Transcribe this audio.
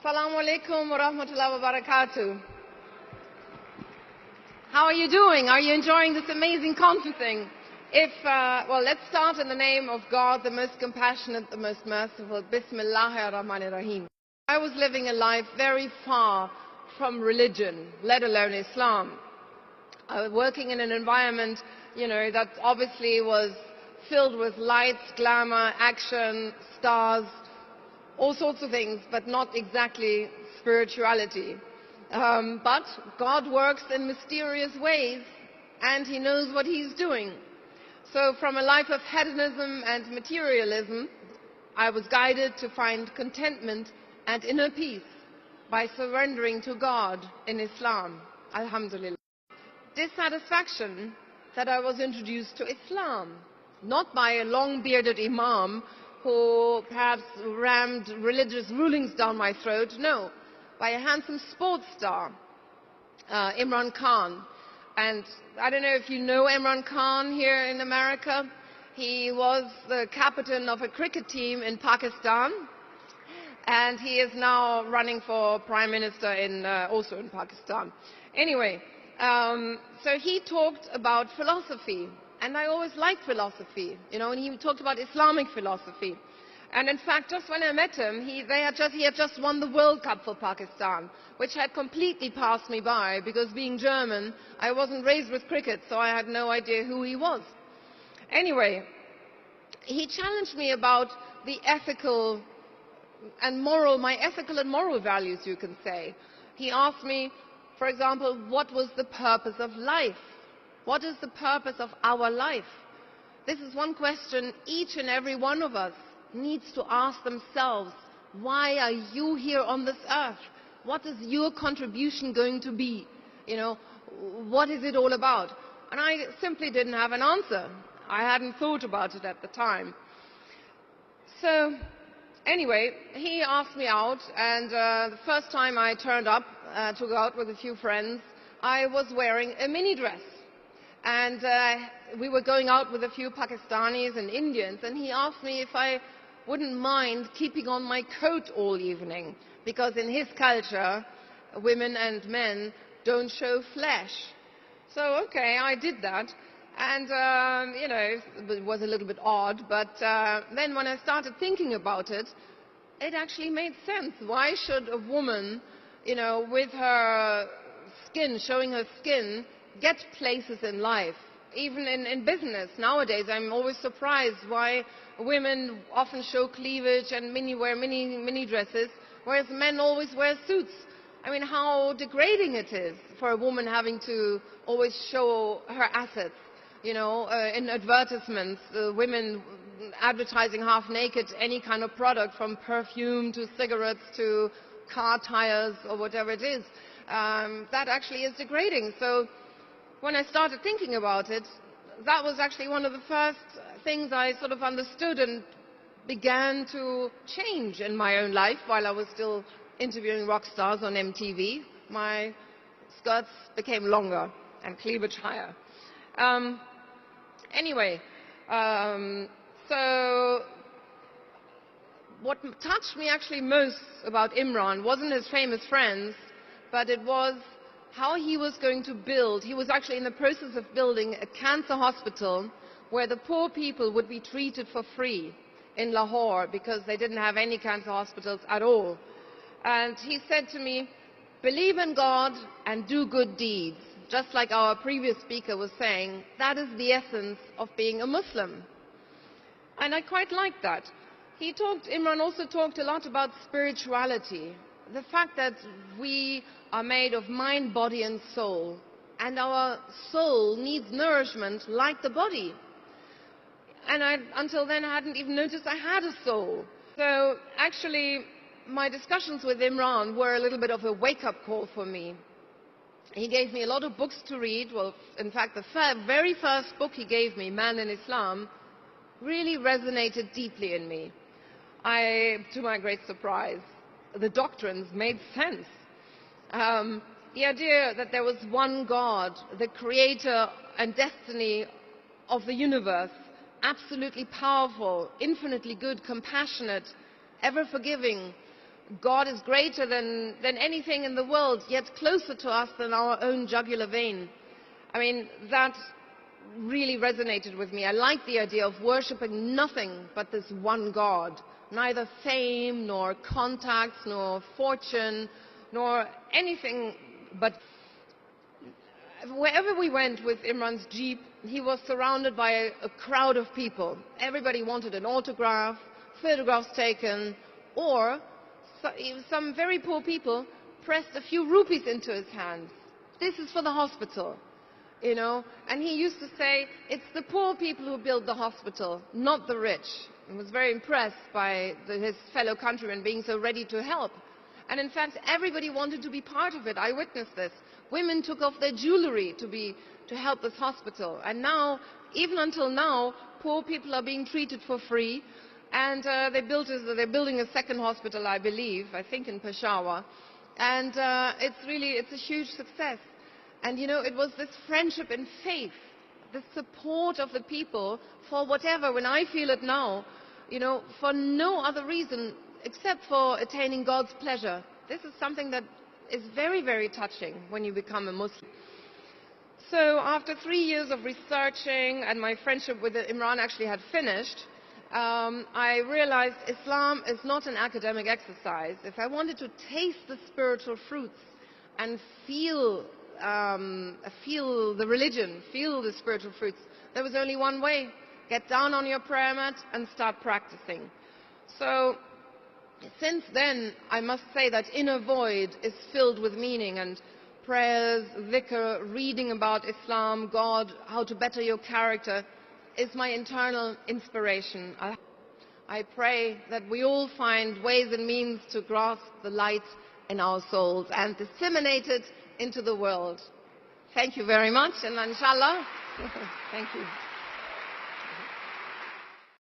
Assalamu alaikum wa rahmatullahi wa barakatuh. How are you doing? Are you enjoying this amazing conferencing? Well, let's start in the name of God, the most compassionate, the most merciful. Bismillahir Rahmanir Rahim. I was living a life very far from religion, let alone Islam. I was working in an environment, that obviously was filled with lights, glamour, action, stars, all sorts of things, but not exactly spirituality. But God works in mysterious ways, and He knows what He's doing. So from a life of hedonism and materialism, I was guided to find contentment and inner peace by surrendering to God in Islam. Alhamdulillah. Dissatisfaction that I was introduced to Islam, not by a long-bearded imam who perhaps rammed religious rulings down my throat, no, by a handsome sports star, Imran Khan. And I don't know if you know Imran Khan here in America. He was the captain of a cricket team in Pakistan, and he is now running for prime minister also in Pakistan. Anyway, so he talked about philosophy, and I always liked philosophy, and he talked about Islamic philosophy. And in fact, just when I met him, he had just won the World Cup for Pakistan, which had completely passed me by, because being German, I wasn't raised with cricket, so I had no idea who he was. Anyway, he challenged me about the ethical and moral values, you can say. He asked me, for example, what was the purpose of life? What is the purpose of our life? This is one question each and every one of us needs to ask themselves. Why are you here on this earth? What is your contribution going to be? What is it all about? And I simply didn't have an answer. I hadn't thought about it at the time. So anyway, he asked me out, and the first time I turned up to go out with a few friends, I was wearing a mini dress. And we were going out with a few Pakistanis and Indians, and he asked me if I wouldn't mind keeping on my coat all evening, because in his culture, women and men don't show flesh. So, okay, I did that. And, it was a little bit odd, but then when I started thinking about it, it actually made sense. Why should a woman, with her skin, showing her skin, get places in life? Even in business nowadays, I'm always surprised why women often show cleavage and wear mini dresses, whereas men always wear suits. I mean, how degrading it is for a woman having to always show her assets. In advertisements, women advertising half naked any kind of product, from perfume to cigarettes to car tires or whatever it is. That actually is degrading. So when I started thinking about it, that was actually one of the first things I sort of understood and began to change in my own life while I was still interviewing rock stars on MTV. My skirts became longer and cleavage higher. Anyway, so what touched me actually most about Imran wasn't his famous friends, but it was how he was going to build. He was actually in the process of building a cancer hospital where the poor people would be treated for free in Lahore, because they didn't have any cancer hospitals at all. And he said to me, believe in God and do good deeds. Just like our previous speaker was saying, that is the essence of being a Muslim. And I quite liked that. Imran also talked a lot about spirituality. The fact that we are made of mind, body and soul. And our soul needs nourishment like the body. And until then I hadn't even noticed I had a soul. So actually my discussions with Imran were a little bit of a wake-up call for me. He gave me a lot of books to read. Well, in fact, the very first book he gave me, Man in Islam, really resonated deeply in me. To my great surprise, the doctrines made sense. The idea that there was one God, the creator and destiny of the universe, absolutely powerful, infinitely good, compassionate, ever forgiving, God is greater than anything in the world, yet closer to us than our own jugular vein. I mean, that really resonated with me. I like the idea of worshipping nothing but this one God. Neither fame, nor contacts, nor fortune, nor anything but... Wherever we went with Imran's Jeep, he was surrounded by a crowd of people. Everybody wanted an autograph, photographs taken, or some very poor people pressed a few rupees into his hands. This is for the hospital, you know. And he used to say, it's the poor people who build the hospital, not the rich. He was very impressed by his fellow countrymen being so ready to help. And in fact, everybody wanted to be part of it. I witnessed this. Women took off their jewelry to help this hospital. And now, even until now, poor people are being treated for free. And they're building a second hospital, I believe, I think in Peshawar. And it's a huge success. And you know, it was this friendship and faith, the support of the people for whatever, when I feel it now, you know, for no other reason except for attaining God's pleasure. This is something that is very, very touching when you become a Muslim. So after 3 years of researching, and my friendship with Imran actually had finished, I realized Islam is not an academic exercise. If I wanted to taste the spiritual fruits and feel the religion, feel the spiritual fruits, there was only one way. Get down on your prayer mat and start practicing. So since then, I must say that inner void is filled with meaning, and prayers, dhikr, reading about Islam, God, how to better your character, is my internal inspiration. I pray that we all find ways and means to grasp the light in our souls and disseminate it into the world. Thank you very much, and inshallah, thank you.